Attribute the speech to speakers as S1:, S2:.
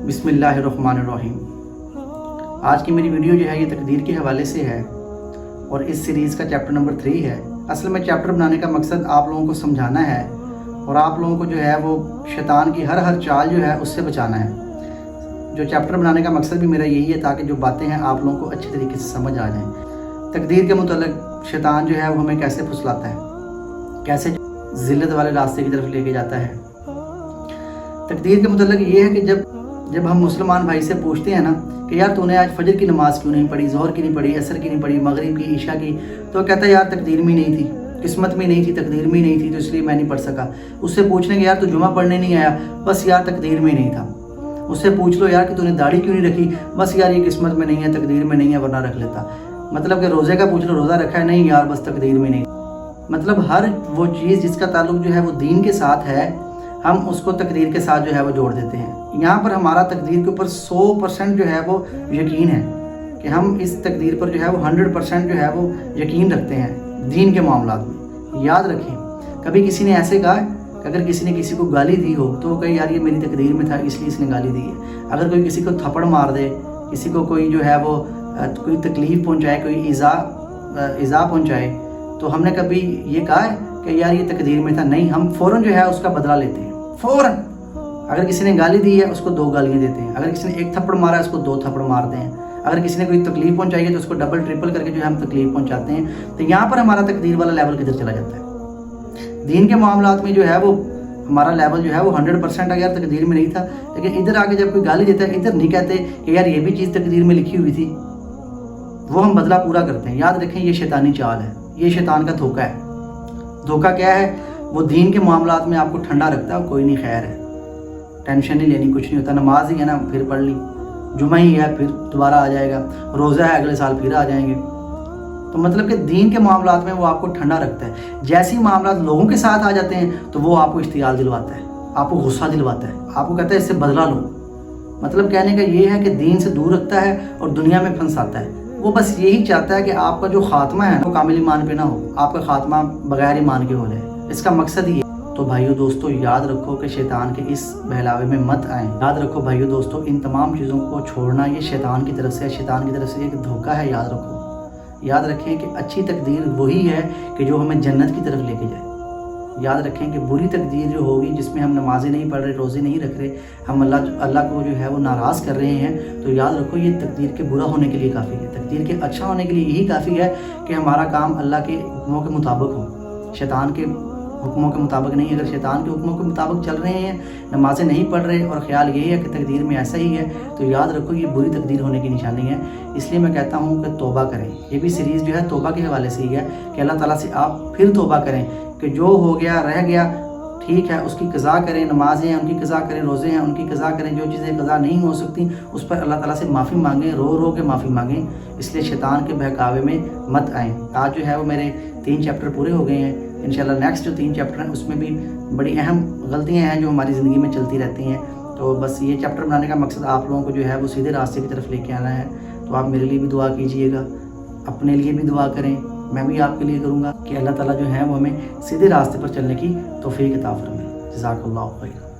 S1: बिस्मिल्लाहिर्रहमानिर्रहीम। आज की मेरी वीडियो जो है ये तकदीर के हवाले से है और इस सीरीज़ का चैप्टर नंबर 3 है। असल में चैप्टर बनाने का मकसद आप लोगों को समझाना है और आप लोगों को जो है वो शैतान की हर चाल जो है उससे बचाना है। जो चैप्टर बनाने का मकसद भी मेरा यही है ताकि जो बातें हैं आप लोगों को अच्छे तरीके से समझ आ जाएँ। तकदीर के मुतल्लिक़ शैतान जो है वो हमें कैसे फुसलाता है, कैसे ज़िल्लत वाले रास्ते की तरफ लेके जाता है। तकदीर के मुतल्लिक़ ये है कि जब हम मुसलमान भाई से पूछते हैं ना कि यार तूने आज फजर की नमाज़ क्यों नहीं पढ़ी, ज़ोहर की नहीं पढ़ी, असर की नहीं पढ़ी, मगरिब की, इशा की, तो कहता है यार तकदीर में नहीं थी, किस्मत में नहीं थी, तकदीर में नहीं थी तो इसलिए मैं नहीं पढ़ सका। उससे पूछने के यार तू जुमा पढ़ने नहीं आया, बस यार तकदीर में नहीं था। उससे पूछ लो यार कि तूने दाढ़ी क्यों नहीं रखी, बस यार ये किस्मत में नहीं है, तकदीर में नहीं है, वरना रख लेता। मतलब कि रोज़े का पूछ लो, रोज़ा रखा है, नहीं यार बस तकदीर में नहीं। मतलब हर वो चीज़ जिसका ताल्लुक जो है वो दीन के साथ है, हम उसको तकदीर के साथ जो है वो जोड़ देते हैं। यहाँ पर हमारा तकदीर के ऊपर 100% जो है वो यकीन है कि हम इस तकदीर पर जो है वो 100% जो है वो यकीन रखते हैं दीन के मामलात में। याद रखें, कभी किसी ने ऐसे कहा कि अगर किसी ने किसी को गाली दी हो तो कहे यार ये मेरी तकदीर में था इसलिए इसने गाली दी है। अगर कोई किसी को थप्पड़ मार दे, किसी को कोई जो है वो कोई तकलीफ़ पहुँचाए, कोई इज़ा पहुँचाए, तो हमने कभी ये कहा है कि यार ये तकदीर में था? नहीं, हम फ़ौरन जो है उसका बदला लेते हैं, फ़ौरन। अगर किसी ने गाली दी है उसको 2 गालियाँ देते हैं, अगर किसी ने 1 थप्पड़ मारा है उसको 2 थप्पड़ मारते हैं, अगर किसी ने कोई तकलीफ़ पहुंचाई है तो उसको डबल ट्रिपल करके जो है हम तकलीफ़ पहुंचाते हैं। तो यहाँ पर हमारा तकदीर वाला लेवल किधर चला जाता है। दीन के मामलात में जो है वो हमारा लेवल जो है वो 100% है, यार तकदीर में नहीं था। लेकिन इधर आके जब कोई गाली देता है, इधर नहीं कहते कि यार ये भी चीज़ तकदीर में लिखी हुई थी, वो हम बदला पूरा करते हैं। याद रखें, ये शैतानी चाल है, ये शैतान का धोखा है। धोखा क्या है? वो दीन के मामलात में आपको ठंडा रखता है, कोई नहीं खैर है, टेंशन नहीं लेनी, कुछ नहीं होता, नमाज ही है ना फिर पढ़ ली, जुमा ही है फिर दोबारा आ जाएगा, रोज़ा है अगले साल फिर आ जाएंगे। तो मतलब कि दीन के मामलात में वो आपको ठंडा रखता है। जैसे ही मामलात लोगों के साथ आ जाते हैं तो वो आपको इश्तियाल दिलवाता है, आपको गुस्सा दिलवाता है, आपको कहता है इससे बदला लो। मतलब कहने का ये है कि दीन से दूर रखता है और दुनिया में फंसाता है। वो बस यही चाहता है कि आपका जो खात्मा है वो कामिल ईमान पे ना हो, आपका खात्मा बगैर ईमान के हो जाए। इसका मकसद ही है। तो भाइयों दोस्तों, याद रखो कि शैतान के इस बहलावे में मत आए। याद रखो भाइयों दोस्तों, इन तमाम चीज़ों को छोड़ना ये शैतान की तरफ से, शैतान की तरफ से एक धोखा है। याद रखो, याद रखें कि अच्छी तकदीर वही है कि जो हमें जन्नत की तरफ लेके जाए। याद रखें कि बुरी तकदीर जो होगी जिसमें हम नमाजें नहीं पढ़ रहे, रोज़े नहीं रख रहे, हम अल्लाह को जो है वो नाराज़ कर रहे हैं, तो याद रखो ये तकदीर के बुरा होने के लिए काफ़ी है। तकदीर के अच्छा होने के लिए यही काफ़ी है कि हमारा काम अल्लाह के हुक्मों के मुताबिक हो, शैतान के हुक्मों के मुताबिक नहीं। अगर शैतान के हुक्मों के मुताबिक चल रहे हैं, नमाजें नहीं पढ़ रहे और ख्याल यही है कि तकदीर में ऐसा ही है, तो याद रखो ये बुरी तकदीर होने की निशानी है। इसलिए मैं कहता हूँ कि तौबा करें। ये भी सीरीज़ जो है तौबा के हवाले से ही है कि अल्लाह ताला से आप फिर तौबा करें कि जो हो गया रह गया ठीक है, उसकी क़ज़ा करें। नमाज़ें हैं उनकी क़ज़ा करें, रोज़े हैं उनकी क़ज़ा करें। जो चीज़ें क़ज़ा नहीं हो सकती उस पर अल्लाह ताला से माफ़ी मांगें, रो रो के माफ़ी मांगें। इसलिए शैतान के बहकावे में मत आएँ। आज जो है वो मेरे 3 चैप्टर पूरे हो गए हैं। इंशाल्लाह नेक्स्ट जो 3 चैप्टर हैं उसमें भी बड़ी अहम गलतियाँ हैं जो हमारी ज़िंदगी में चलती रहती हैं। तो बस ये चैप्टर बनाने का मकसद आप लोगों को जो है वो सीधे रास्ते की तरफ लेके आना है। तो आप मेरे लिए भी दुआ कीजिएगा, अपने लिए भी दुआ करें, मैं भी आपके लिए करूँगा कि अल्लाह ताला जो है वो हमें सीधे रास्ते पर चलने की तौफीक अता फरमाए। जज़ाकल्लाहु खैर।